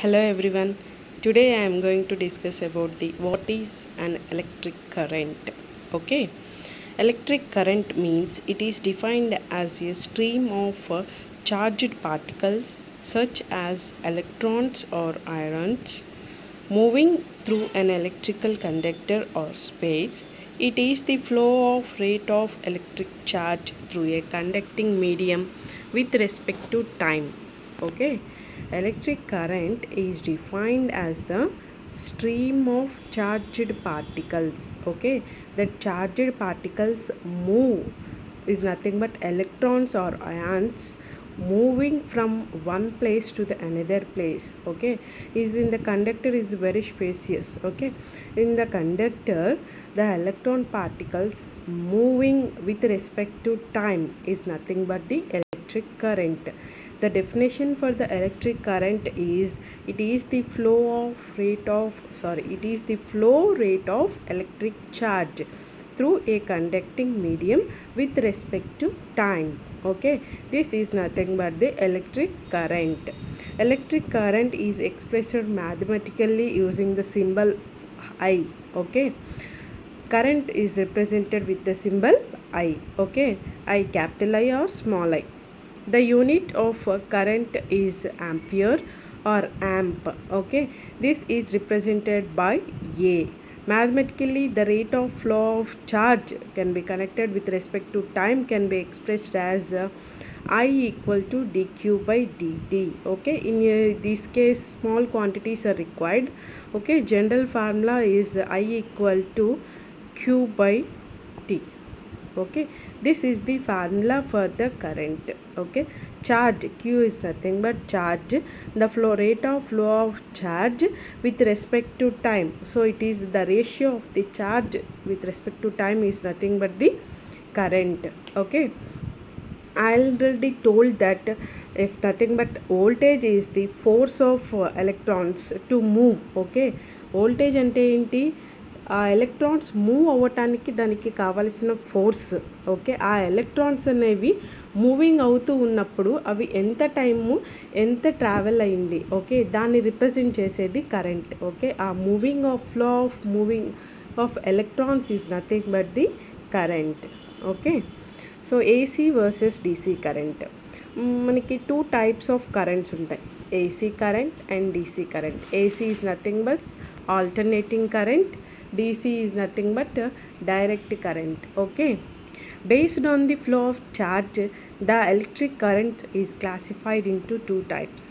Hello everyone. Today I am going to discuss about the what is an electric current. Okay. Electric current means it is defined as a stream of charged particles such as electrons or ions moving through an electrical conductor or space. It is the flow of rate of electric charge through a conducting medium with respect to time. Okay. Electric current is defined as the stream of charged particles. Okay, the charged particles move is nothing but electrons or ions moving from one place to the another place. Okay, is in the conductor is very spacious. Okay, in the conductor the electron particles moving with respect to time is nothing but the electric current. The definition for the electric current is it is the flow rate of electric charge through a conducting medium with respect to time. Okay, this is nothing but the electric current. Electric current is expressed mathematically using the symbol I. Okay, current is represented with the symbol I. Okay, I capital I or small I. The unit of current is ampere or amp. Okay, this is represented by A. Mathematically, the rate of flow of charge can be connected with respect to time can be expressed as I equal to dq by dt. Okay, in this case small quantities are required. Okay, general formula is I equal to q by t. Okay, this is the formula for the current. Okay, charge q is nothing but charge, the rate of flow of charge with respect to time. So it is the ratio of the charge with respect to time is nothing but the current. Okay, I already told that if nothing but voltage is the force of electrons to move. Okay, voltage ante enti ఆ electrons move అవ్వటానికి దానికి కావలసిన force. Okay, ఆ electrons అనేవి moving అవుతూ ఉన్నప్పుడు అవి ఎంత టైము ఎంత ట్రావెల్ అయింది. ఓకే, దాన్ని రిప్రజెంట్ చేసేది కరెంట్. ఓకే, ఆ moving of electrons is nothing but the current. Okay, so AC versus DC current. మనకి టూ టైప్స్ ఆఫ్ కరెంట్స్ ఉంటాయి, AC current and DC current. AC is nothing but alternating current. DC is nothing but direct current. Okay, based on the flow of charge, the electric current is classified into two types,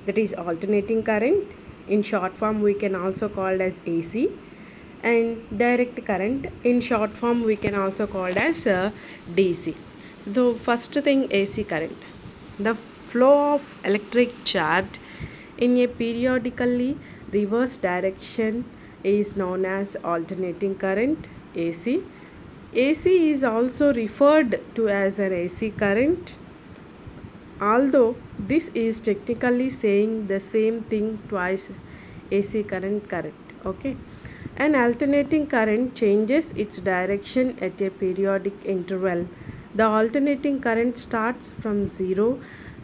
that is alternating current, in short form we can also call as AC, and direct current, in short form we can also call as DC. So first thing, AC current. The flow of electric charge in a periodically reverse direction is known as alternating current, AC. AC is also referred to as an AC current, although this is technically saying the same thing twice, AC current. Okay, an alternating current changes its direction at a periodic interval. The alternating current starts from 0,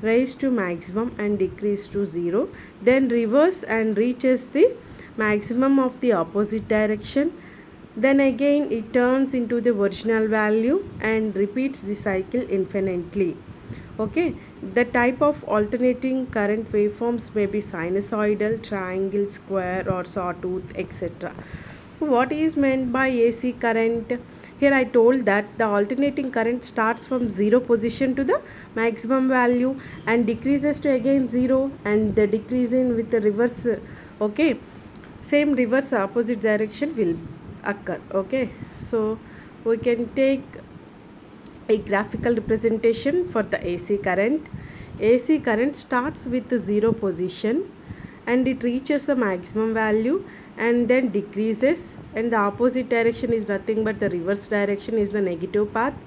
rise to maximum and decrease to 0, then reverse and reaches the maximum of the opposite direction, then again it turns into the original value and repeats the cycle infinitely. Okay, the type of alternating current waveforms may be sinusoidal, triangle, square or sawtooth, etc. What is meant by AC current? Here I told that the alternating current starts from 0 position to the maximum value and decreases to again 0 and the decreasing with the reverse. Okay, same reverse opposite direction will occur. Okay, so we can take a graphical representation for the AC current. AC current starts with the 0 position and it reaches the maximum value and then decreases, and the opposite direction is nothing but the reverse direction is the negative path,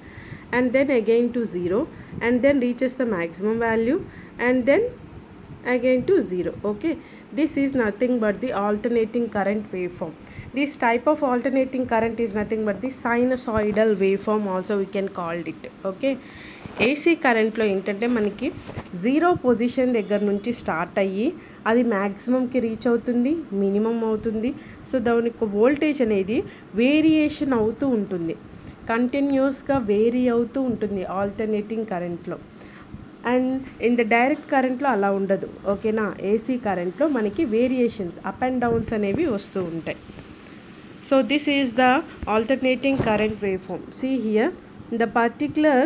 and then again to 0 and then reaches the maximum value and then again to 0. Okay, this is nothing but the alternating current waveform. This type of alternating current is nothing but the sinusoidal waveform also we can call it. Okay, AC కరెంట్లో ఏంటంటే మనకి 0 position దగ్గర నుంచి start అయ్యి అది మ్యాక్సిమంకి reach అవుతుంది, minimum అవుతుంది. So దాని యొక్క వోల్టేజ్ అనేది వేరియేషన్ అవుతూ ఉంటుంది, కంటిన్యూస్గా వేరీ అవుతూ ఉంటుంది ఆల్టర్నేటింగ్ కరెంట్లో. అండ్ ఇన్ ద డైరెక్ట్ కరెంట్లో అలా ఉండదు, ఓకేనా. ఏసీ కరెంట్లో మనకి వేరియేషన్స్, అప్ అండ్ డౌన్స్ అనేవి వస్తూ ఉంటాయి. So this is the alternating current waveform. See here, the particular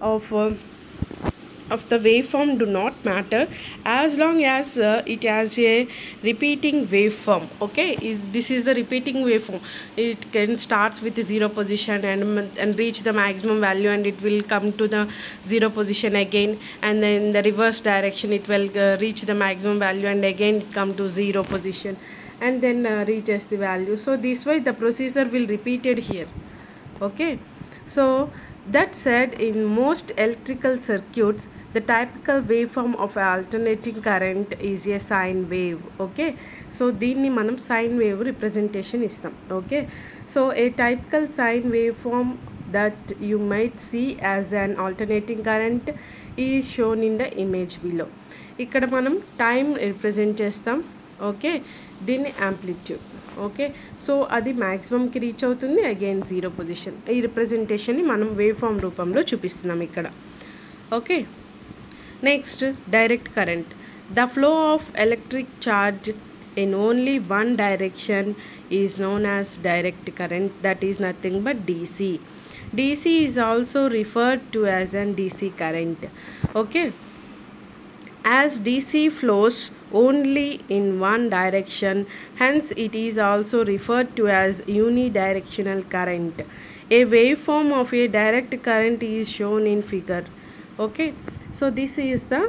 of the waveform do not matter as long as it has a repeating waveform. Okay, this is the repeating waveform. It can starts with the 0 position and reach the maximum value, and it will come to the 0 position again, and then in the reverse direction it will reach the maximum value and again it come to 0 position and then reaches the value. So this way the procedure will repeated here. Okay, so that said, in most electrical circuits the typical waveform of alternating current is a sine wave. Okay, so దీన్ని మనం sine wave representation ఇస్తాం. Okay, so a typical sine waveform that you might see as an alternating current is shown in the image below. ఇక్కడ మనం time represent చేస్తాం. Okay, దీన్ని amplitude. Okay, so అది మ్యాక్సిమంకి reach అవుతుంది, again 0 position. ఈ రిప్రజెంటేషన్ని మనం wave form రూపంలో చూపిస్తున్నాం ఇక్కడ. Okay, next direct current. The flow of electric charge in only one direction is known as direct current, that is nothing but DC. DC is also referred to as an DC current. Okay, as DC flows only in one direction, hence it is also referred to as unidirectional current. A waveform of a direct current is shown in figure. Okay, so this is the,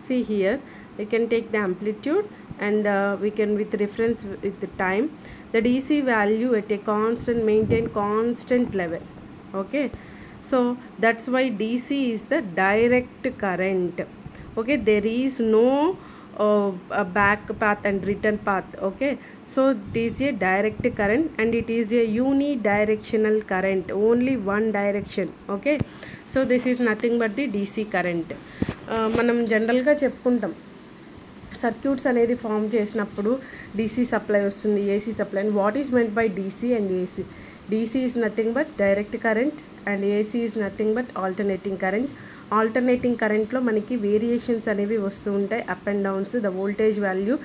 see here, we can take the amplitude and we can with reference with the time, the DC value at a constant, maintain constant level. Okay, so that's why DC is the direct current. Okay, there is no a back path and return path. Okay, so it is a direct current and it is a unidirectional current, only one direction. Okay, so this is nothing but the DC current. మనం జనరల్గా చెప్పుకుంటాం, circuits అనేది form చేసినప్పుడు DC supply వస్తుంది, AC supply. And what is meant by DC and AC? DC is nothing but direct current and AC is nothing but alternating current. Alternating కరెంట్లో మనకి variations అనేవి వస్తూ ఉంటాయి, up and downs. The voltage value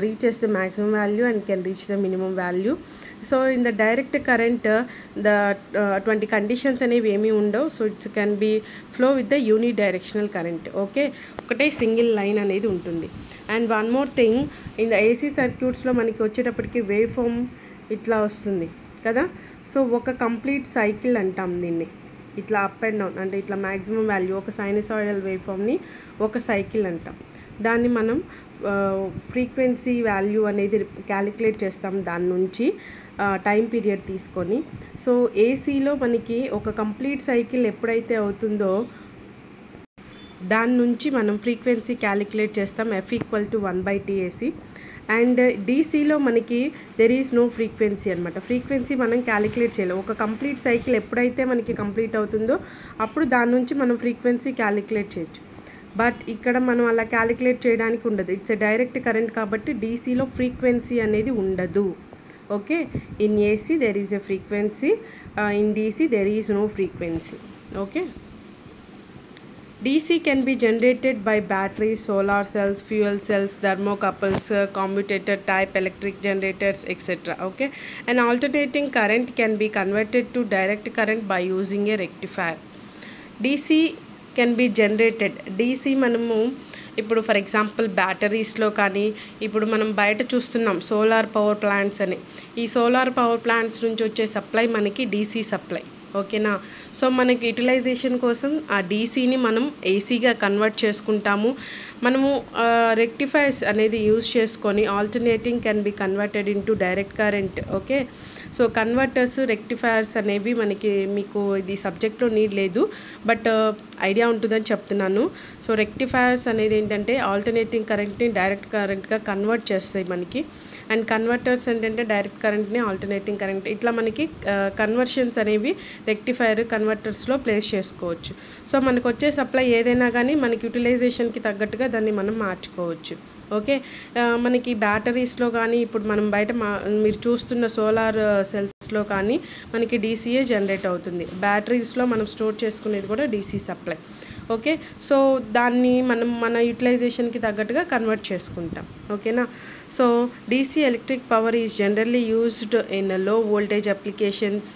reaches the maximum value and can reach the minimum value. So in the direct current the 20 conditions అనేవి ఏమీ ఉండవు. So it's can be flow with the unidirectional current. Okay, ఒకటే single line అనేది ఉంటుంది. And one more thing, in the AC సర్క్యూట్స్లో మనకి వచ్చేటప్పటికి wave form ఇట్లా వస్తుంది కదా. సో ఒక కంప్లీట్ సైకిల్ అంటాం దీన్ని, ఇట్లా అప్ అండ్ డౌన్ అంటే ఇట్లా మ్యాక్సిమం వాల్యూ, ఒక సైనసాయిడల్ వేవ్ ఫామ్ని ఒక సైకిల్ అంటాం. దాన్ని మనం ఫ్రీక్వెన్సీ వాల్యూ అనేది క్యాలిక్యులేట్ చేస్తాం దాని నుంచి టైం పీరియడ్ తీసుకొని. సో ఏసీలో మనకి ఒక కంప్లీట్ సైకిల్ ఎప్పుడైతే అవుతుందో దాని నుంచి మనం ఫ్రీక్వెన్సీ క్యాలిక్యులేట్ చేస్తాం, F = 1/TAC. అండ్ డీసీలో మనకి దెర్ ఈజ్ నో ఫ్రీక్వెన్సీ అనమాట. ఫ్రీక్వెన్సీ మనం క్యాలిక్యులేట్ చేయలేము. ఒక కంప్లీట్ సైకిల్ ఎప్పుడైతే మనకి కంప్లీట్ అవుతుందో అప్పుడు దాని నుంచి మనం ఫ్రీక్వెన్సీ క్యాలిక్యులేట్ చేయొచ్చు. బట్ ఇక్కడ మనం అలా క్యాలిక్యులేట్ చేయడానికి ఉండదు, ఇట్స్ ఎ డైరెక్ట్ కరెంట్ కాబట్టి డీసీలో ఫ్రీక్వెన్సీ అనేది ఉండదు. Okay, in AC there is a frequency, in DC there is no frequency. Okay, DC can be generated by batteries, solar cells, fuel cells, thermocouples, commutator type electric generators, etc. Okay, an alternating current can be converted to direct current by using a rectifier. DC can be generated. DC మనము ఇప్పుడు for example బ్యాటరీస్లో కానీ ఇప్పుడు మనం బయట చూస్తున్నాం solar power plants అని. ఈ solar power plants నుంచి వచ్చే సప్లై మనకి DC సప్లై. ఓకేనా, సో మనకి యూటిలైజేషన్ కోసం ఆ డీసీని మనం ఏసీగా కన్వర్ట్ చేసుకుంటాము. మనము రెక్టిఫైర్స్ అనేది యూజ్ చేసుకొని alternating can be converted into direct current. Okay, so converters rectifiers అనేవి మనకి మీకు ఇది సబ్జెక్ట్లో నీడ్ లేదు, బట్ ఐడియా ఉంటుందని చెప్తున్నాను. సో రెక్టిఫైర్స్ అనేది ఏంటంటే ఆల్టర్నేటింగ్ కరెంట్ని డైరెక్ట్ కరెంట్గా కన్వర్ట్ చేస్తాయి మనకి, అండ్ కన్వర్టర్స్ ఏంటంటే డైరెక్ట్ కరెంట్ని ఆల్టర్నేటింగ్ కరెంట్, ఇట్లా మనకి కన్వర్షన్స్ అనేవి రెక్టిఫైర్ కన్వర్టర్స్లో ప్లేస్ చేసుకోవచ్చు. సో మనకు వచ్చే సప్లై ఏదైనా కానీ మనకి యూటిలైజేషన్కి తగ్గట్టుగా దాన్ని మనం మార్చుకోవచ్చు. ఓకే, మనకి బ్యాటరీస్లో కానీ ఇప్పుడు మనం బయట మీరు చూస్తున్న సోలార్ సెల్స్లో కానీ మనకి డీసీఏ జనరేట్ అవుతుంది. బ్యాటరీస్లో మనం స్టోర్ చేసుకునేది కూడా డీసీ సప్లై. ఓకే, సో దాన్ని మనం మన యూటిలైజేషన్కి తగ్గట్టుగా కన్వర్ట్ చేసుకుంటాం. ఓకేనా, so DC electric power is generally used in low voltage applications.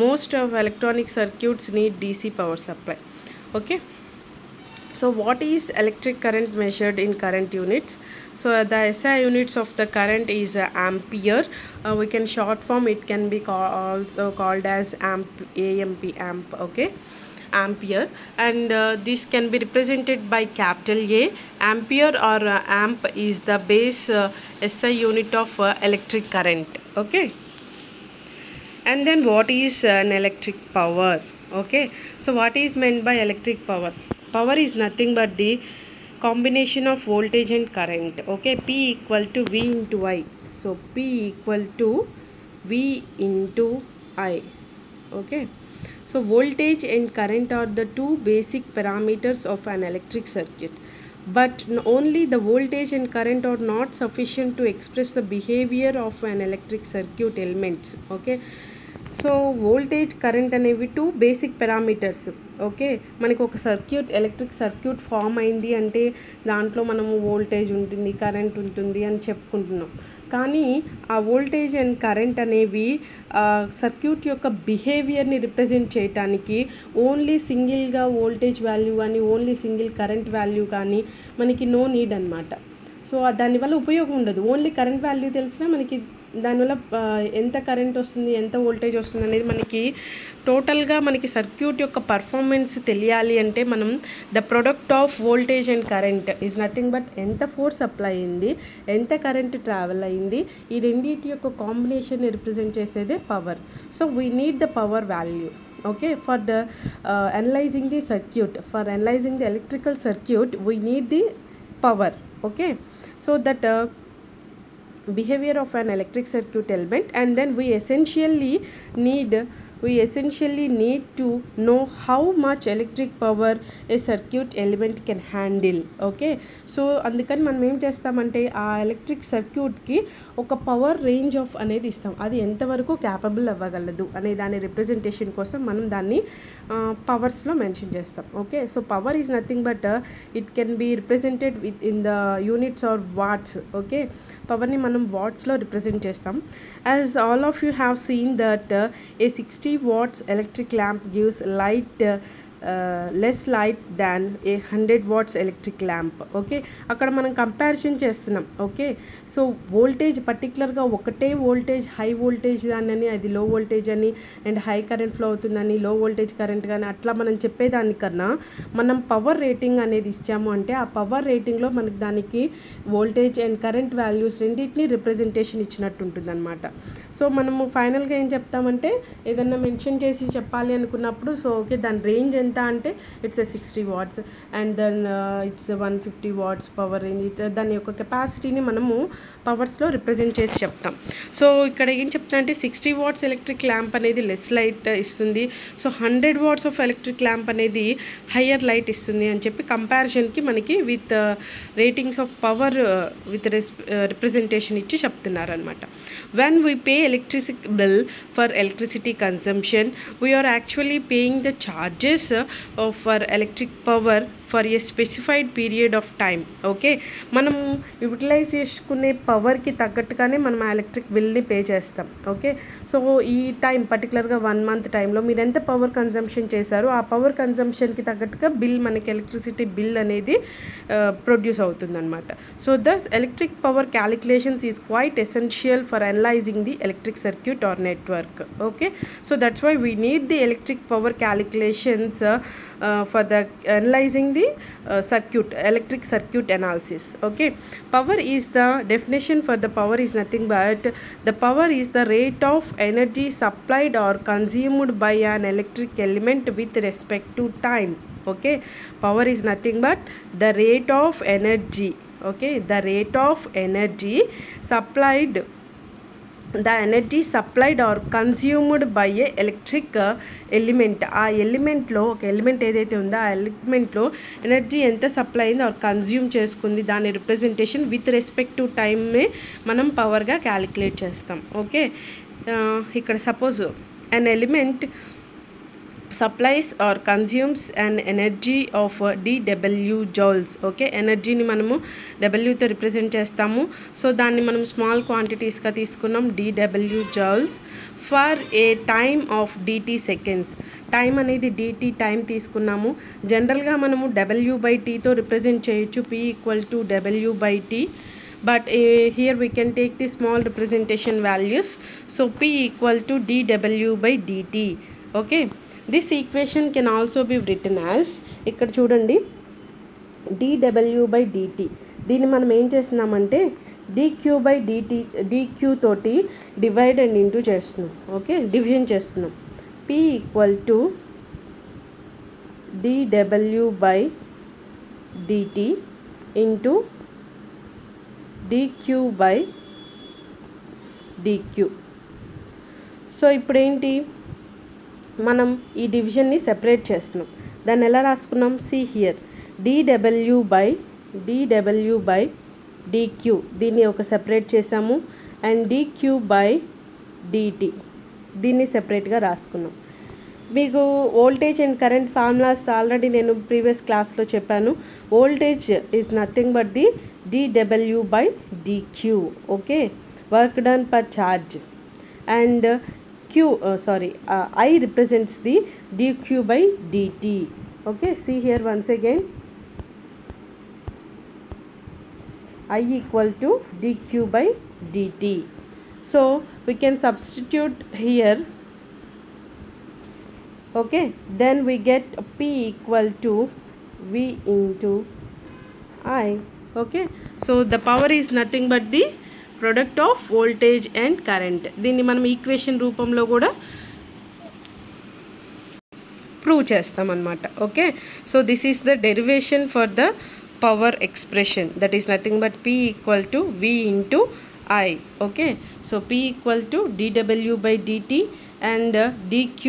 Most of electronic circuits need DC power supply. Okay, so what is electric current measured in current units? So the SI units of the current is ampere. We can short form it can be also called as amp. Okay, ampere, and this can be represented by capital A. Ampere or amp is the base SI unit of electric current. Okay, and then what is an electric power? Okay, so what is meant by electric power? Power is nothing but the combination of voltage and current. Okay, P equal to V into I. So P equal to V into I. Okay, so voltage and current are the two basic parameters of an electric circuit, but only the voltage and current are not sufficient to express the behavior of an electric circuit elements. Okay, so voltage current అనేవి two basic parameters. Okay, మనకు ఒక circuit electric circuit form అయింది అంటే దాంట్లో మనము voltage ఉంటుంది, current ఉంటుంది అని చెప్పుకుంటున్నాం. కానీ ఆ వోల్టేజ్ అండ్ కరెంట్ అనేవి సర్క్యూట్ యొక్క బిహేవియర్ని రిప్రజెంట్ చేయడానికి ఓన్లీ సింగిల్గా వోల్టేజ్ వాల్యూ కానీ ఓన్లీ సింగిల్ కరెంట్ వాల్యూ కానీ మనకి నో నీడ్ అనమాట. సో దానివల్ల ఉపయోగం ఉండదు. ఓన్లీ కరెంట్ వాల్యూ తెలిసినా మనకి దానివల్ల ఎంత కరెంట్ వస్తుంది, ఎంత వోల్టేజ్ వస్తుంది అనేది మనకి టోటల్గా మనకి సర్క్యూట్ యొక్క పర్ఫార్మెన్స్ తెలియాలి అంటే మనం the product of voltage and current is nothing but ఎంత ఫోర్స్ అప్లై అయింది, ఎంత కరెంట్ ట్రావెల్ అయింది, ఈ రెండింటి యొక్క కాంబినేషన్ని రిప్రజెంట్ చేసేదే power. So we need the power value. Okay, for the analyzing the circuit, for analyzing the electrical circuit we need the power. Okay, so that behavior of an electric circuit element, and then we essentially need to know how much electric power a circuit element can handle. Okay, so అందుకని మనం ఏం చేస్తామంటే ఆ electric సర్క్యూట్కి ఒక power range of అనేది ఇస్తాం. అది ఎంతవరకు క్యాపబుల్ అవ్వగలదు అనే దాని రిప్రజెంటేషన్ కోసం మనం దాన్ని పవర్స్లో మెన్షన్ చేస్తాం. Okay, so power is nothing but it can be represented with in the units are watts. Okay, పవర్ని మనం వాట్స్లో రిప్రజెంట్ చేస్తాం. As all of you have seen that a 60 watts electric lamp gives less light than a 100 watts electric lamp. Okay, అక్కడ మనం comparison చేస్తున్నాం. Okay, so voltage పర్టికులర్గా ఒకటే voltage high voltage దాన్ని అది లో వోల్టేజ్ అని అండ్ హై కరెంట్ ఫ్లో అవుతుందని లో వోల్టేజ్ కరెంట్ కానీ అట్లా మనం చెప్పేదానికన్నా మనం పవర్ రేటింగ్ అనేది ఇచ్చాము అంటే ఆ పవర్ రేటింగ్లో మనకి దానికి వోల్టేజ్ అండ్ కరెంట్ వాల్యూస్ రెండింటిని రిప్రజెంటేషన్ ఇచ్చినట్టు ఉంటుంది అనమాట. సో మనము ఫైనల్గా ఏం చెప్తామంటే ఏదన్నా మెన్షన్ చేసి చెప్పాలి అనుకున్నప్పుడు సో ఓకే దాని రేంజ్ ఎంత అంటే it's 60 watts and then it's 150 watts power range. దాని యొక్క కెపాసిటీని మనము పవర్స్లో రిప్రజెంట్ చేసి చెప్తాం. సో ఇక్కడ ఏం చెప్తా అంటే 60 watts ఎలక్ట్రిక్ ల్యాంప్ అనేది లెస్ లైట్ ఇస్తుంది, so 100 watts of electric lamp అనేది హయ్యర్ లైట్ ఇస్తుంది అని చెప్పి కంపారిజన్కి మనకి with ratings of power with representation ఇచ్చి చెప్తున్నారు అనమాట. When we pay electricity bill for electricity consumption, we are actually paying the charges for electric power for a specified period of time. Okay, మనము utilise చేసుకునే పవర్కి తగ్గట్టుగానే మనం ఆ electric బిల్ని pay చేస్తాం. Okay, so ఈ టైం పర్టికులర్గా 1 month టైంలో మీరు ఎంత పవర్ కన్జంప్షన్ చేశారో ఆ పవర్ కన్జంప్షన్కి తగ్గట్టుగా బిల్ మనకి ఎలక్ట్రిసిటీ బిల్ అనేది ప్రొడ్యూస్ అవుతుందన్నమాట. So thus electric power calculations is quite essential for analysing the electric circuit or network. Okay, so that's why we need the electric power calculations for the analyzing the circuit, electric circuit analysis. Okay, power is the definition for the power is nothing but the power is the rate of energy supplied or consumed by an electric element with respect to time. Okay, power is nothing but the rate of energy. Okay, the rate of energy supplied, the energy supplied or consumed by a electric element. ఆ ఎలిమెంట్లో ఒక element ఏదైతే ఉందో ఆ ఎలిమెంట్లో energy ఎంత supply అయింది are consume చేసుకుంది దాని representation with respect to టైమ్ని మనం పవర్గా క్యాలిక్యులేట్ చేస్తాం. ఓకే, ఇక్కడ suppose an element supplies or consumes an energy of dW joules. Okay, ఎనర్జీని మనము డబ్ల్యూతో రిప్రజెంట్ చేస్తాము. సో దాన్ని మనం స్మాల్ క్వాంటిటీస్గా తీసుకున్నాం, dW joules for a time of dt seconds. Time అనేది dt టైం తీసుకున్నాము. జనరల్గా మనము W/Tతో రిప్రజెంట్ చేయొచ్చు, P = W/T, but here we can take the small representation values. So P = dW/dt. okay, this equation can also be written as, ఇక్కడ చూడండి dW/dt, దీన్ని మనం ఏం చేస్తున్నామంటే dQ/dt, dQ తోటి డివైడ్ అండ్ ఇంటూ చేస్తున్నాం. ఓకే, డివిజన్ చేస్తున్నాం. P = dW/dt into dQ/dQ. So ఇప్పుడు ఏంటి, మనం ఈ డివిజన్ని సెపరేట్ చేస్తున్నాం. దాన్ని ఎలా రాసుకున్నాం, సి హియర్ dW/dQ, దీన్ని ఒక సెపరేట్ చేసాము, అండ్ dQ/dt దీన్ని సెపరేట్గా రాసుకున్నాం. మీకు voltage and current formulas already నేను ప్రీవియస్ క్లాస్లో చెప్పాను. Voltage is nothing but the dW/dQ. Okay, work done per charge, and I represents the dQ/dt. okay, see here once again, I = dQ/dt. so we can substitute here. okay, then we get P = V × I. okay, so the power is nothing but the product of voltage and current. దీన్ని మనం equation రూపంలో కూడా prove చేస్తామన్నమాట. Okay, so this is the derivation for the power expression, that is nothing but P = V × I. Okay, so P = dW/dt and dQ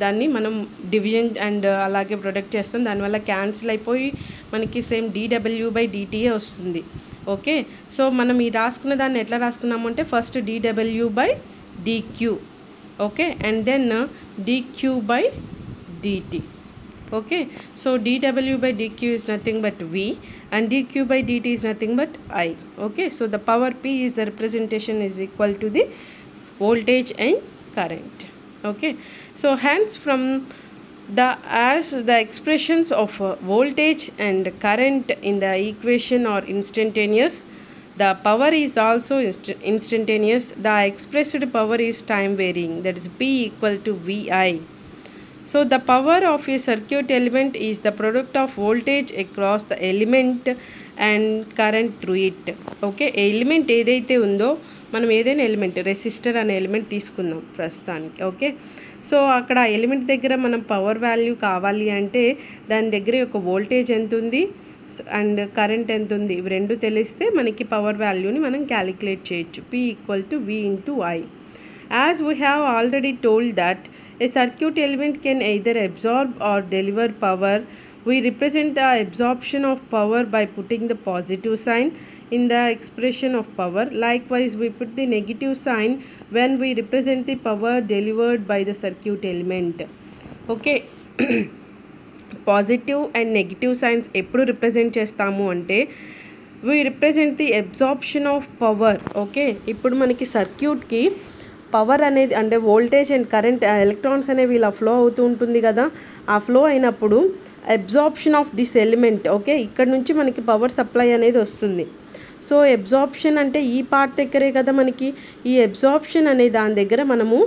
దాన్ని మనం division and అలాగే product చేస్తాం. దానివల్ల క్యాన్సిల్ అయిపోయి మనకి సేమ్ dW/dt వస్తుంది. ఓకే, సో మనం ఈ రాసుకున్న దాన్ని ఎట్లా రాసుకున్నాము అంటే first dW/dQ. Okay, and then dQ/dt. Okay, so dW/dQ is nothing but V and dQ/dt is nothing but I. okay, so the power P is the representation is equal to the voltage and current. okay, so hence from as the expressions of voltage and current in the equation are instantaneous, the power is also instantaneous. The expressed power is time varying, that is P = VI. so the power of a circuit element is the product of voltage across the element and current through it. okay, element ఏదైతే ఉందో మనం ఏదైనా element, resistor అనే element తీసుకుందాం ప్రస్తుతానికి. Okay, so అక్కడ element దగ్గర మనం పవర్ వాల్యూ కావాలి అంటే దాని దగ్గర ఒక వోల్టేజ్ ఎంత ఉంది అండ్ కరెంట్ ఎంత ఉంది, ఇవి రెండు తెలిస్తే మనకి పవర్ వాల్యూని మనం క్యాలిక్యులేట్ చేయొచ్చు. P = V × I. as we have already told that a circuit element can either absorb or deliver power, we represent the absorption of power by putting the positive sign in the expression of power. Likewise, we put the negative sign when we represent the power delivered by the circuit element. okay, positive and negative science ఎప్పుడు represent చేస్తాము అంటే we represent the absorption of power. Okay, ఇప్పుడు మనకి సర్క్యూట్కి power అనేది అంటే voltage and current electrons అనేవి ఇలా flow అవుతూ ఉంటుంది కదా, ఆ ఫ్లో అయినప్పుడు absorption of this element. Okay, ఇక్కడ నుంచి మనకి పవర్ సప్లై అనేది వస్తుంది. సో అబ్జార్ప్షన్ అంటే ఈ పార్ట్ దగ్గరే కదా మనకి, ఈ అబ్జార్ప్షన్ అనే దాని దగ్గర మనము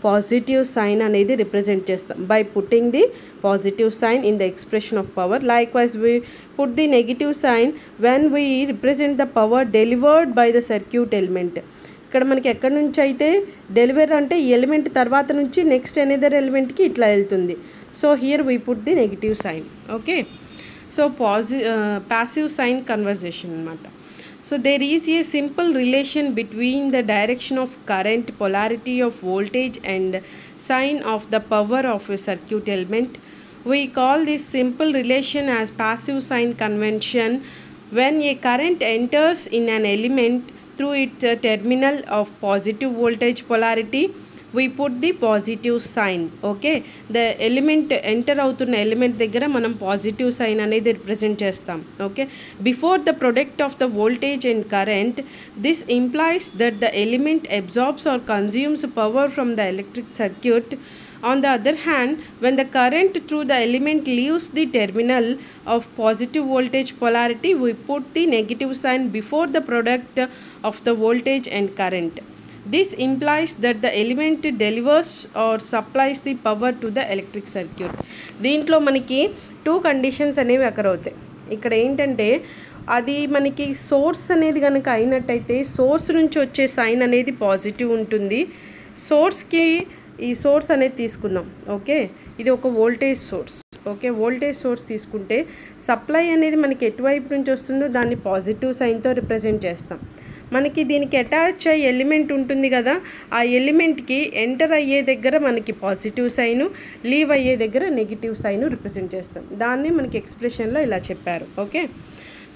పాజిటివ్ సైన్ అనేది రిప్రజెంట్ చేస్తాం by putting the positive sign in the expression of power. Likewise we put the negative sign when we represent the power delivered by the circuit element. ఇక్కడ మనకి ఎక్కడి నుంచి అయితే డెలివర్ అంటే ఈ element తర్వాత నుంచి నెక్స్ట్ ఎనదర్ ఎలిమెంట్కి ఇట్లా వెళ్తుంది. So here we put the negative sign. Okay, so passive sign conversion అనమాట. So there is a simple relation between the direction of current, polarity of voltage and sign of the power of a circuit element. We call this simple relation as passive sign convention. When a current enters in an element through its terminal of positive voltage polarity, we put the positive sign. Okay, the element enter అవుతున్న element దగ్గర మనం positive sign అనేది represent చేస్తాం. Okay, before the product of the voltage and current, this implies that the element absorbs or consumes power from the electric circuit. On the other hand, when the current through the element leaves the terminal of positive voltage polarity, we put the negative sign before the product of the voltage and current. This implies that the element delivers or supplies the power to the electric circuit. దీంట్లో మనకి 2 conditions అనేవి అక్కడ అవుతాయి. ఇక్కడ ఏంటంటే అది మనకి source అనేది కనుక అయినట్టయితే సోర్స్ నుంచి వచ్చే సైన్ అనేది పాజిటివ్ ఉంటుంది. సోర్స్కి ఈ సోర్స్ అనేది తీసుకున్నాం. ఓకే, ఇది ఒక voltage source. Okay, voltage source తీసుకుంటే సప్లై అనేది మనకి ఎటువైపు నుంచి వస్తుందో దాన్ని పాజిటివ్ సైన్తో రిప్రజెంట్ చేస్తాం. మనకి దీనికి అటాచ్ అయ్యే ఎలిమెంట్ ఉంటుంది కదా, ఆ ఎలిమెంట్కి ఎంటర్ అయ్యే దగ్గర మనకి పాజిటివ్ సైను, లీవ్ అయ్యే దగ్గర నెగిటివ్ సైను రిప్రజెంట్ చేస్తాం. దాన్ని మనకి ఎక్స్ప్రెషన్లో ఇలా చెప్పారు. Okay,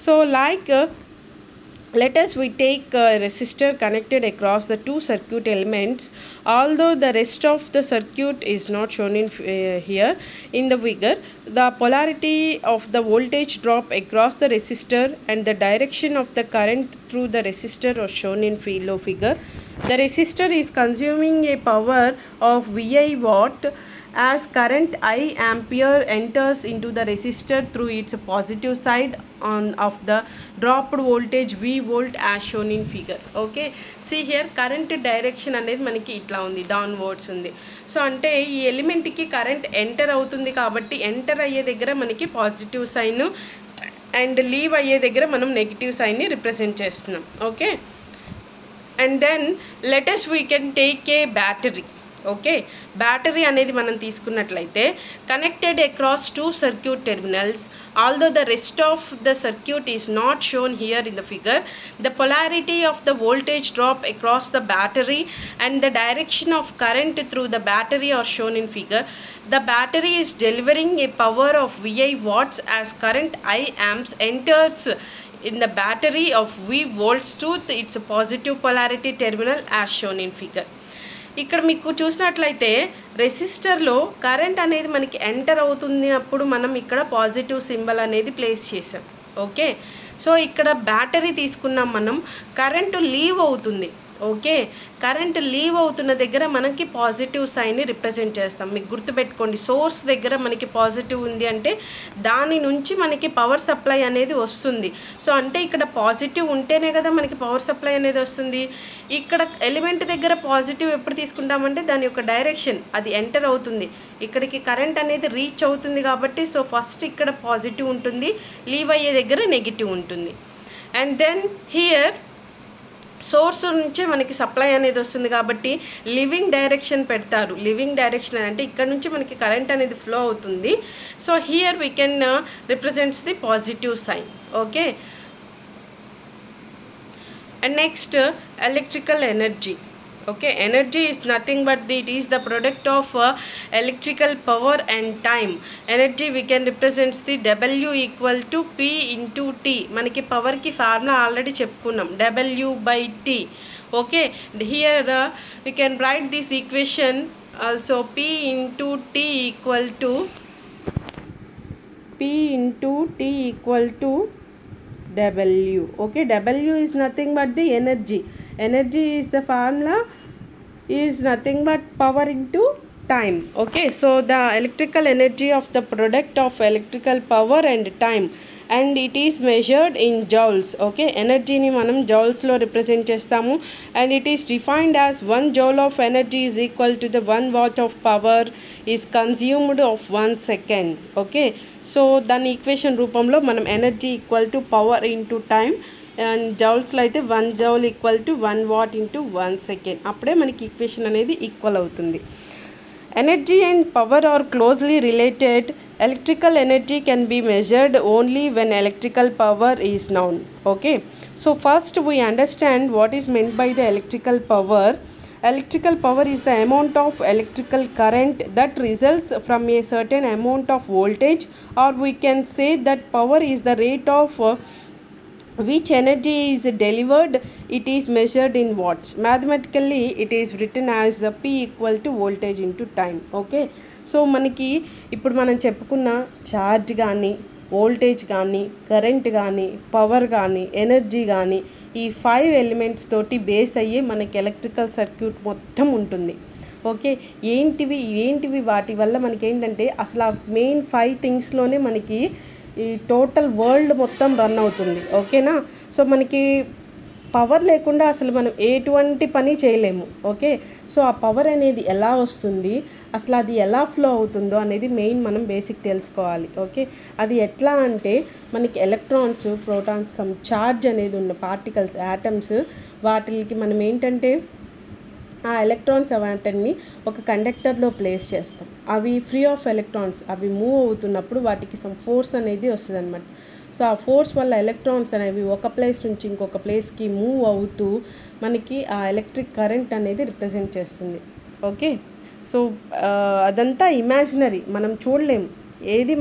so like let us we take a resistor connected across the 2 circuit elements. Although the rest of the circuit is not shown in here in the figure, the polarity of the voltage drop across the resistor and the direction of the current through the resistor are shown in below figure. The resistor is consuming a power of VI watt as current I ampere enters into the resistor through its positive side of the dropped voltage V volt as shown in figure. Okay, see here current direction అనేది మనకి ఇట్లా ఉంది, downwards ఉంది. So అంటే ఈ ఎలిమెంట్కి current enter అవుతుంది కాబట్టి enter అయ్యే దగ్గర మనకి పాజిటివ్ సైన్ అండ్ లీవ్ అయ్యే దగ్గర మనం నెగిటివ్ సైన్ని రిప్రజెంట్ చేస్తున్నాం. Okay, and then let us we can take a battery. Okay, battery అనేది మనం తీసుకున్నట్లయితే connected across 2 circuit terminals. Although the rest of the circuit is not shown here in the figure, the polarity of the voltage drop across the battery and the direction of current through the battery are shown in figure. The battery is delivering a power of VI watts as current I amps enters in the battery of V volts to its positive polarity terminal as shown in figure. ఇక్కడ మీకు చూసినట్లయితే రెసిస్టర్లో current అనేది మనకి enter అవుతున్నప్పుడు మనం ఇక్కడ positive symbol అనేది ప్లేస్ చేసాం. ఓకే, సో ఇక్కడ బ్యాటరీ తీసుకున్నాం మనం, కరెంటు లీవ్ అవుతుంది. ఓకే, కరెంట్ లీవ్ అవుతున్న దగ్గర మనకి పాజిటివ్ సైన్ని రిప్రజెంట్ చేస్తాం. మీకు గుర్తుపెట్టుకోండి, సోర్స్ దగ్గర మనకి పాజిటివ్ ఉంది అంటే దాని నుంచి మనకి పవర్ సప్లై అనేది వస్తుంది. సో అంటే ఇక్కడ పాజిటివ్ ఉంటేనే కదా మనకి పవర్ సప్లై అనేది వస్తుంది. ఇక్కడ ఎలిమెంట్ దగ్గర పాజిటివ్ ఎప్పుడు తీసుకుంటామంటే దాని యొక్క డైరెక్షన్ అది ఎంటర్ అవుతుంది, ఇక్కడికి కరెంట్ అనేది రీచ్ అవుతుంది కాబట్టి సో ఫస్ట్ ఇక్కడ పాజిటివ్ ఉంటుంది, లీవ్ అయ్యే దగ్గర నెగిటివ్ ఉంటుంది. అండ్ దెన్ హియర్ సోర్స్ నుంచి మనకి సప్లై అనేది వస్తుంది కాబట్టి లివింగ్ డైరెక్షన్ పెడతారు. లివింగ్ డైరెక్షన్ అంటే ఇక్కడ నుంచి మనకి కరెంట్ అనేది ఫ్లో అవుతుంది. So here we can represents the positive sign. Okay, and next electrical energy. Okay, energy is nothing but it is the product of electrical power and time. Energy we can represent the W equal to P into T. మనకి power కి formula already చెప్పుకున్నాం, W by T. Okay, here we can write this equation also, P into T equal to W. Okay, W is nothing but the energy. Energy is the formula is nothing but power into time. Okay, so the electrical energy of the product of electrical power and time. And it is measured in joules. Okay, ఎనర్జీని మనం జౌల్స్లో represent చేస్తాము. And it is defined as 1 joule of energy is equal to the 1 watt of power is consumed of 1 second. Okay, so దాని equation రూపంలో మనం energy equal to power into time, and జౌల్స్లో అయితే 1 joule equal to 1 watt into 1 second. అప్పుడే మనకి equation అనేది equal అవుతుంది. Energy and power are closely related. Electrical energy can be measured only when electrical power is known. Okay, so first we understand what is meant by the electrical power. Electrical power is the amount of electrical current that results from a certain amount of voltage, or we can say that power is the rate of which energy is delivered. It is measured in watts. Mathematically it is written as P equal to voltage into time. Okay, so మనకి ఇప్పుడు మనం చెప్పుకున్న charge కానీ, voltage కానీ, current కానీ, power కానీ, energy కానీ, ఈ 5 ఎలిమెంట్స్ తోటి బేస్ అయ్యి మనకి ఎలక్ట్రికల్ సర్క్యూట్ మొత్తం ఉంటుంది. ఓకే, ఏంటివి వాటి వల్ల మనకి ఏంటంటే అసలు ఆ మెయిన్ 5 థింగ్స్లోనే మనకి ఈ టోటల్ వరల్డ్ మొత్తం రన్ అవుతుంది. ఓకేనా, సో మనకి పవర్ లేకుండా అసలు మనం ఎటువంటి పని చేయలేము. ఓకే, సో ఆ పవర్ అనేది ఎలా వస్తుంది, అసలు అది ఎలా ఫ్లో అవుతుందో అనేది మెయిన్ మనం బేసిక్ తెలుసుకోవాలి. ఓకే, అది ఎట్లా అంటే మనకి ఎలక్ట్రాన్స్, ప్రోటాన్స్, సమ్ ఛార్జ్ అనేది ఉన్న పార్టికల్స్, యాటమ్స్, వాటికి మనం ఏంటంటే ఆ ఎలక్ట్రాన్స్ వాటిని ఒక కండక్టర్లో ప్లేస్ చేస్తాం. అవి ఫ్రీ ఆఫ్ ఎలక్ట్రాన్స్, అవి మూవ్ అవుతున్నప్పుడు వాటికి సమ్ ఫోర్స్ అనేది వస్తుంది అనమాట. సో ఆ ఫోర్స్ వల్ల ఎలక్ట్రాన్స్ అనేవి ఒక ప్లేస్ నుంచి ఇంకొక ప్లేస్కి మూవ్ అవుతూ మనకి ఆ ఎలక్ట్రిక్ కరెంట్ అనేది రిప్రజెంట్ చేస్తుంది. ఓకే, సో అదంతా ఇమాజినరీ, మనం చూడలేము,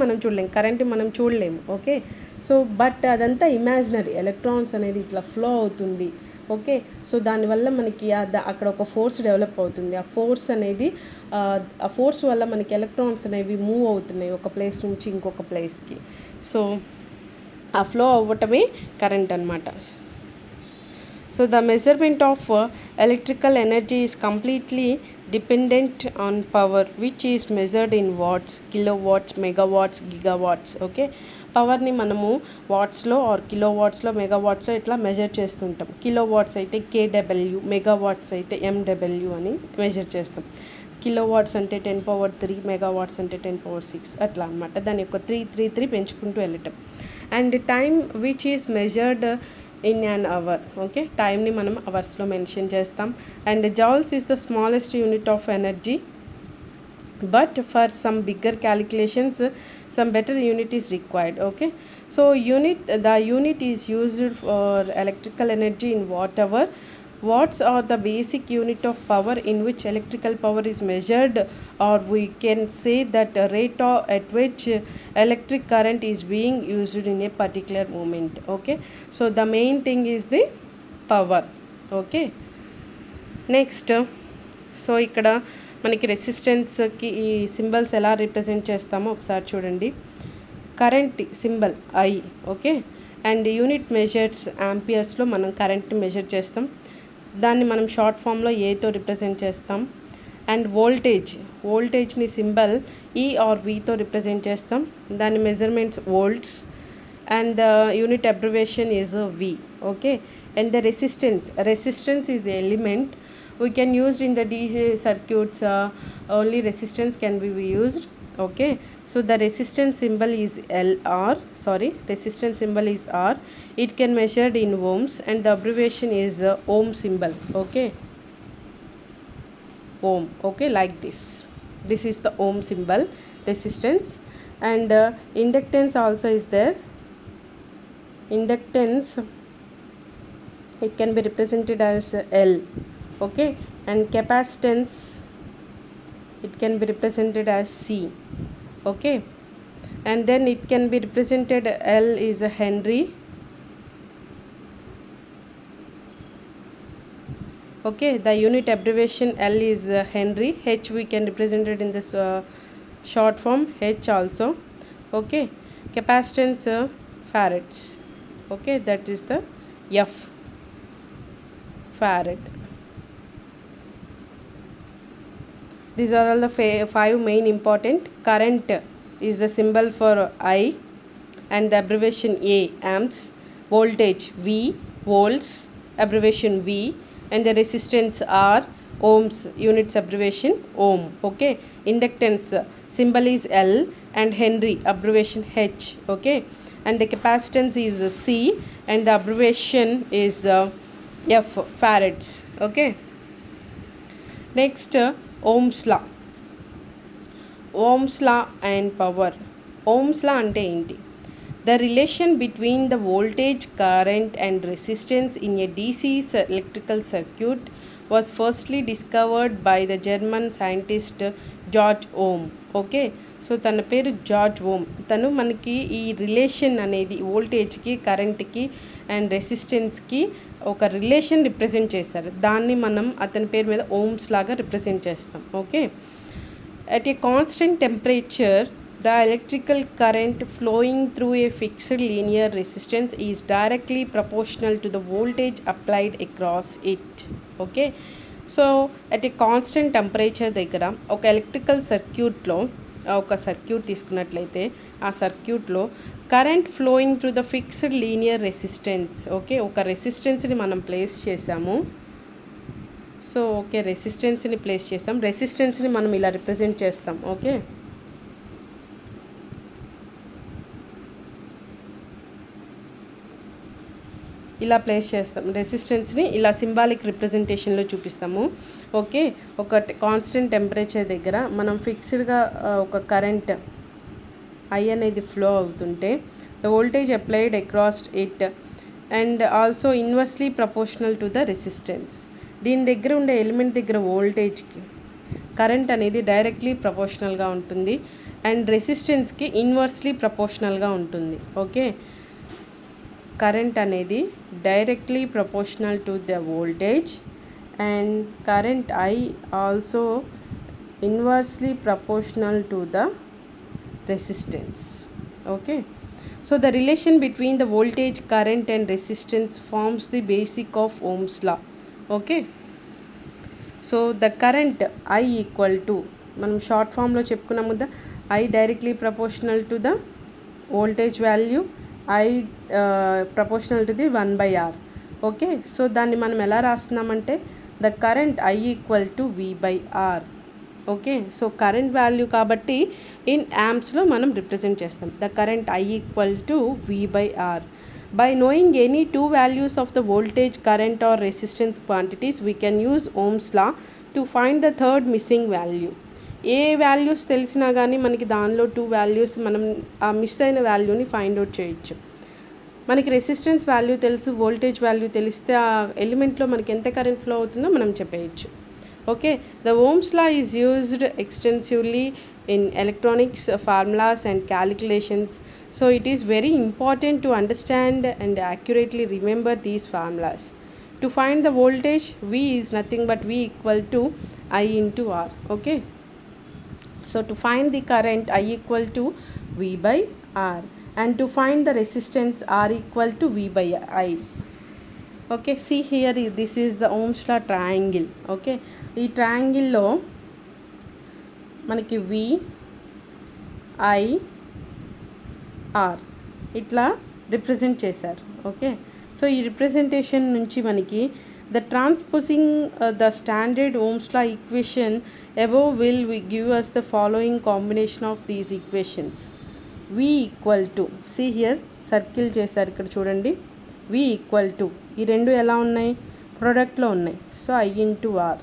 మనం చూడలేము, కరెంట్ మనం చూడలేము. ఓకే, సో బట్ అదంతా ఇమాజినరీ, ఎలక్ట్రాన్స్ అనేది ఇట్లా ఫ్లో అవుతుంది. ఓకే, సో దానివల్ల మనకి అక్కడ ఒక ఫోర్స్ డెవలప్ అవుతుంది. ఆ ఫోర్స్ వల్ల మనకి ఎలక్ట్రాన్స్ అనేవి మూవ్ అవుతున్నాయి ఒక ప్లేస్ నుంచి ఇంకొక ప్లేస్కి. సో ఆ ఫ్లో అవ్వటమే కరెంట్ అనమాట. So the measurement of electrical energy is completely dependent on power, which is measured in watts, kilowatts, megawatts, gigawatts. Okay, పవర్ని మనము వాట్స్లో ఆర్ కిలోవాట్స్లో, మెగావాట్స్లో ఇట్లా మెజర్ చేస్తుంటాం. కిలోవాట్స్ అయితే KW, మెగావాట్స్ అయితే MW అని మెజర్ చేస్తాం. కిలోవాట్స్ అంటే 10^3, మెగావాట్స్ అంటే 10^6 అట్లా అనమాట. దాని యొక్క 3 పెంచుకుంటూ వెళ్ళటం. And time which is measured in an hour. Okay, టైంని మనం అవర్స్లో మెన్షన్ చేస్తాం. And joules is the smallest unit of energy, but for some bigger calculations some better unit is required. Okay, so the unit is used for electrical energy in watt hour. Watts are the basic unit of power in which electrical power is measured, or we can say that the rate at which electric current is being used in a particular moment. Okay, so the main thing is the power. Okay, next, so ఇక్కడ మనకి రెసిస్టెన్స్కి ఈ symbols ఎలా represent చేస్తామో ఒకసారి చూడండి. Current symbol I. Okay, and unit measures యాంపియర్స్లో మనం కరెంట్ని మెజర్ చేస్తాం. దాన్ని మనం షార్ట్ ఫామ్లో Aతో రిప్రజెంట్ చేస్తాం. అండ్ వోల్టేజ్ని సింబల్ E ఆర్ Vతో రిప్రజెంట్ చేస్తాం. దాని measurements volts, and the unit abbreviation is V. Okay, and the resistance is element. We can use in the DC circuits, only resistance can be used. Okay, so the resistance symbol is resistance symbol is R. It can measured in ohms, and the abbreviation is ohm symbol. Okay, ohm. Okay, like this is the ohm symbol, resistance. And inductance also is there. Inductance, it can be represented as L. Okay, and capacitance, it can be represented as C. Okay, and then it can be represented, L is a Henry. Okay, the unit abbreviation L is Henry. H we can represent it in this short form H also. Okay, capacitance farads. Okay, that is the F, farad. These are all the 5 main important. Current is the symbol for I. and the abbreviation A, amps, voltage V, volts, abbreviation V, and the resistance R, ohms, units abbreviation ohm. Okay, inductance symbol is L, and Henry abbreviation H. Okay, and the capacitance is C, and the abbreviation is F, farads. Okay, next Ohm's law. Ohm's law and power. Ohm's law ante enti? The relation between the voltage, current and resistance in a DC electrical circuit was firstly discovered by the German scientist George Ohm. Okay, so తన పేరు George ohm. తను మనకి ఈ relation అనేది వోల్టేజ్కి, కరెంట్కి and రెసిస్టెన్స్కి ఒక relation represent చేశారు. దాన్ని మనం అతని పేరు మీద ఓమ్స్ లాగా రిప్రజెంట్ చేస్తాం. Okay, at a constant temperature the electrical current flowing through a fixed linear resistance is directly proportional to the voltage applied across it. Okay, so at a constant temperature దగ్గర ఒక electrical సర్క్యూట్లో ఒక circuit తీసుకున్నట్లయితే ఆ సర్క్యూట్లో current flowing through the fixed linear resistance. Okay, ఒక రెసిస్టెన్స్ని మనం place చేసాము. సో ఓకే, రెసిస్టెన్స్ని ప్లేస్ చేసాం. రెసిస్టెన్స్ని మనం ఇలా రిప్రజెంట్ చేస్తాం. ఓకే, ఇలా ప్లేస్ చేస్తాం. రెసిస్టెన్స్ని ఇలా సింబాలిక్ రిప్రజెంటేషన్లో చూపిస్తాము. ఓకే, ఒక కాన్స్టెంట్ టెంపరేచర్ దగ్గర మనం ఫిక్స్డ్గా ఒక కరెంట్ ఐ అనేది ఫ్లో అవుతుంటే the voltage applied across it and also inversely proportional to the resistance. దీని దగ్గర ఉండే ఎలిమెంట్ దగ్గర వోల్టేజ్కి కరెంట్ అనేది డైరెక్ట్లీ ప్రపోర్షనల్గా ఉంటుంది అండ్ రెసిస్టెన్స్కి ఇన్వర్స్లీ ప్రపోర్షనల్గా ఉంటుంది. ఓకే, కరెంట్ అనేది directly proportional to the voltage and current I also inversely proportional to the resistance. Okay, so the relation between the voltage, current and resistance forms the basic of Ohm's law. Okay, so the current I equal to, మనం short ఫామ్లో చెప్పుకున్నాము కదా, I directly proportional to the voltage value, I proportional to the 1/R. Okay, so దాన్ని మనం ఎలా రాస్తున్నామంటే the current I equal to V/R. Okay, so current value కాబట్టి in యాంప్స్లో మనం రిప్రజెంట్ చేస్తాం. The current I equal to V/R. By knowing any two values of the voltage, current or resistance quantities we can use Ohm's law to find the third missing value. ఏ వాల్యూస్ తెలిసినా కానీ మనకి దానిలో two values మనం ఆ miss అయిన వాల్యూని ఫైండ్ అవుట్ చేయొచ్చు. మనకి రెసిస్టెన్స్ వాల్యూ తెలుసు, వోల్టేజ్ వాల్యూ తెలిస్తే ఆ ఎలిమెంట్లో మనకి ఎంత కరెంట్ ఫ్లో అవుతుందో మనం చెప్పేయచ్చు. Okay, the Ohm's law is used extensively in electronics formulas and calculations, so it is very important to understand and accurately remember these formulas. To find the voltage, V is nothing but V equal to I into R. Okay, so to find the current, I equal to V/R, and to find the resistance, R equal to V/I. Okay, see here, this is the Ohm's law triangle. Okay, ఈ ట్రయాంగిల్లో మనకి VIR ఇట్లా represent చేశారు. Okay, so ఈ representation నుంచి మనకి the transposing the standard Ohm's law equation above will give us the following combination of these equations. V equal to, C here circle చేశారు ఇక్కడ చూడండి, V ఈక్వల్ టు, ఈ రెండు ఎలా ఉన్నాయి, ప్రొడక్ట్లో ఉన్నాయి. So I into R.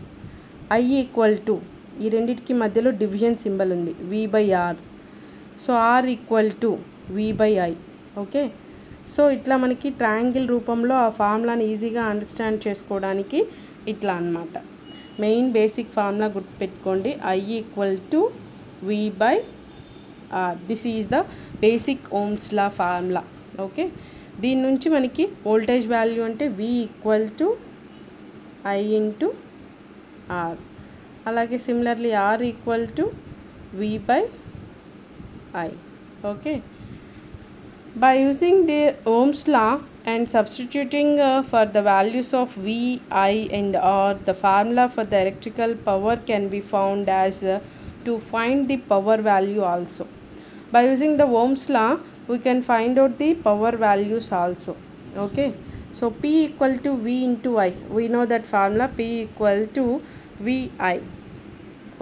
I equal to, ఈ రెండింటికి మధ్యలో డివిజన్ సింబల్ ఉంది, V/R. So R equal to V/I. Okay, so ఇట్లా మనకి ట్రయాంగిల్ రూపంలో ఆ ఫార్ములాని ఈజీగా అండర్స్టాండ్ చేసుకోవడానికి ఇట్లా అన్నమాట. మెయిన్ బేసిక్ ఫార్ములా గుర్తుపెట్టుకోండి, I equal to V/R. This is the basic Ohm's law formula. Okay, దీని నుంచి మనకి వోల్టేజ్ వాల్యూ అంటే V equal to I into R. అలాగే similarly R equal to V/I. Okay, by using the Ohm's law and substituting for the values of V, I and R, the formula for the electrical power can be found as to find the power value also. By using the Ohm's law, we can find out the power values also. Okay, so P equal to V into I, we know that formula, P equal to VI.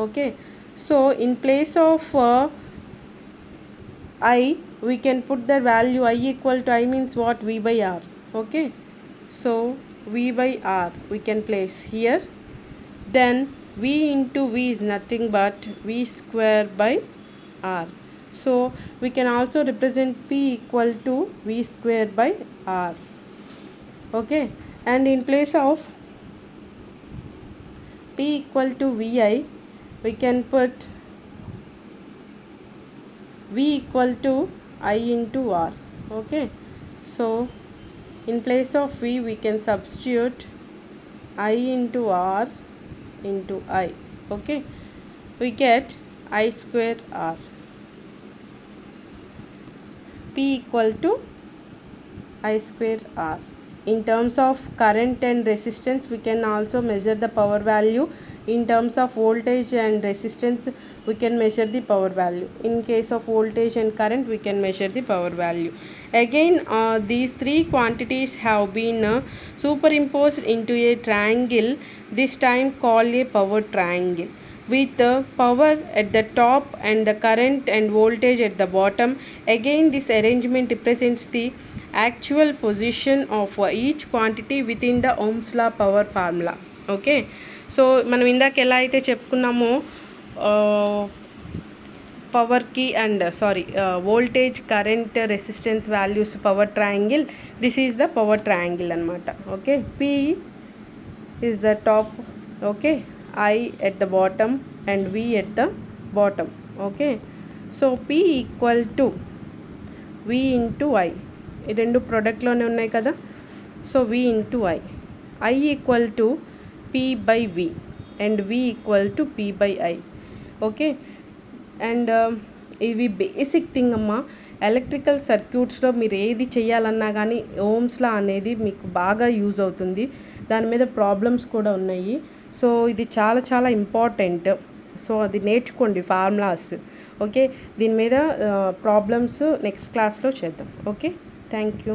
Okay, so in place of I, we can put the value I equal to I means what, V by R. Okay, so V by R we can place here. Then V into V is nothing but V square by R. So we can also represent P equal to V square by R. Okay, and in place of P equal to VI, we can put V equal to I into R. Okay, so in place of V we can substitute I into R into I. Okay, we get I square R. P equal to I square R. In terms of current and resistance, we can also measure the power value. In terms of voltage and resistance, we can measure the power value. In case of voltage and current, we can measure the power value. Again, these three quantities have been superimposed into a triangle, this time called a power triangle, with the power at the top and the current and voltage at the bottom. Again, this arrangement represents the actual position of each quantity within the Ohm's law power formula. Okay, so మనం ఇందాక ఎలా అయితే చెప్పుకున్నామో పవర్కి and voltage, current, resistance values power triangle, this is the power triangle అనమాట. Okay, P is the top, okay, I at the bottom and V at the bottom. Okay, so P equal to V into I, ఈ రెండు ప్రోడక్ట్లోనే ఉన్నాయి కదా. So V into I equal to P by V and V equal to P by I. Okay, and ఇవి basic thing అమ్మా. Electrical సర్క్యూట్స్లో మీరు ఏది చేయాలన్నా కానీ ఓమ్స్ లా అనేది మీకు బాగా యూజ్ అవుతుంది. దాని మీద ప్రాబ్లమ్స్ కూడా ఉన్నాయి. సో ఇది చాలా చాలా ఇంపార్టెంట్. సో అది నేర్చుకోండి ఫార్ములాస్. ఓకే, దీని మీద ప్రాబ్లమ్స్ నెక్స్ట్ క్లాస్లో చేద్దాం. Okay, thank you.